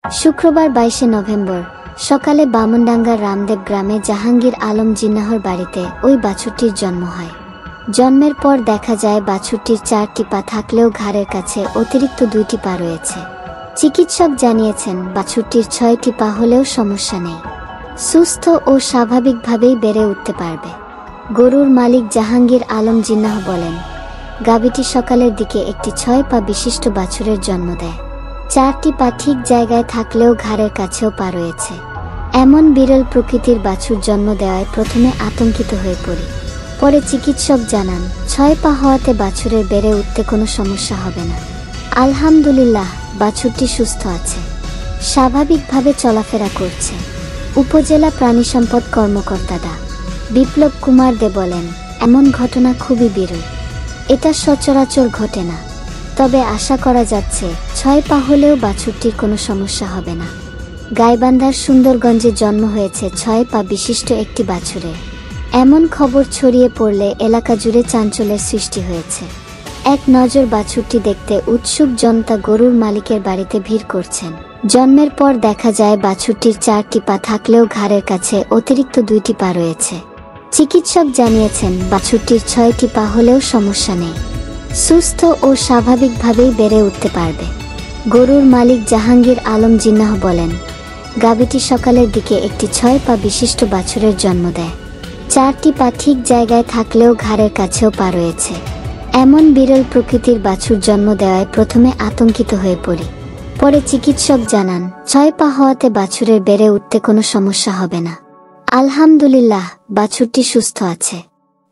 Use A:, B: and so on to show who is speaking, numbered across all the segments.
A: শুক্রবার 22 নভেম্বর সকালে বামনডাঙ্গার রামদেব গ্রামে জাহাঙ্গীর আলম জিন্নাহর বাড়িতে ওই বাছুরটির জন্ম হয়। জন্মের পর দেখা যায় বাছুরটির 4টি পা থাকলেও ঘাড়ের কাছে অতিরিক্ত 2টি পা রয়েছে। চিকিৎসক জানিয়েছেন বাছুরটির 6টি পা হলেও সমস্যা নেই, সুস্থ ও স্বাভাবিকভাবেই বেড়ে উঠতে পারবে। গরুর মালিক জাহাঙ্গীর আলম জিন্নাহ বলেন, গাভীটি সকালের দিকে একটি 6 পা বিশিষ্ট বাছুরের জন্ম দেয়। 4টি পা ঠিক জায়গায় থাকলেও ঘাড়ের কাছেও পা রয়েছে। এমন বিরল প্রকৃতির বাছুর জন্ম দেওয়ায় প্রথমে আতঙ্কিত হয়ে পড়ি। পরে চিকিৎসক জানান 6 পা হওয়াতে বাছুরের বেড়ে উঠতে কোনো সমস্যা হবে না। আলহামদুলিল্লাহ, বাছুরটি সুস্থ আছে, স্বাভাবিকভাবে চলাফেরা করছে। উপজেলা প্রাণিসম্পদ কর্মকর্তা ডা. বিপ্লব কুমার দে বলেন, এমন ঘটনা খুবই বিরল, এটা সচরাচর ঘটে না। তবে আশা করা যাচ্ছে 6 পা হলেও বাছুরটির কোনো সমস্যা হবে না। গাইবান্ধার সুন্দরগঞ্জে জন্ম হয়েছে 6 পা বিশিষ্ট একটি বাছুরের। এমন খবর ছড়িয়ে পড়লে এলাকা জুড়ে চাঞ্চল্যের সৃষ্টি হয়েছে। এক নজর বাছুরটি দেখতে উৎসুক জনতা গরুর মালিকের বাড়িতে ভিড় করছেন। জন্মের পর দেখা যায় বাছুরটির 4টি পা থাকলেও ঘাড়ের কাছে অতিরিক্ত 2টি পা রয়েছে। চিকিৎসক জানিয়েছেন বাছুরটির 6টি পা হলেও সমস্যা নেই, সুস্থ ও স্বাভাবিকভাবেই বেড়ে উঠতে পারবে। গরুর মালিক জাহাঙ্গীর আলম জিন্নাহ বলেন, গাভীটি সকালের দিকে একটি 6 পা বিশিষ্ট বাছুরের জন্ম দেয়। 4টি পা ঠিক জায়গায় থাকলেও ঘাড়ের কাছেও পা রয়েছে। এমন বিরল প্রকৃতির বাছুর জন্ম দেওয়ায় প্রথমে আতঙ্কিত হয়ে পড়ি। পরে চিকিৎসক জানান 6 পা হওয়াতে বাছুরের বেড়ে উঠতে কোনো সমস্যা হবে না। আলহামদুলিল্লাহ, বাছুরটি সুস্থ আছে,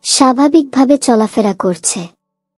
A: স্বাভাবিকভাবে চলাফেরা করছে।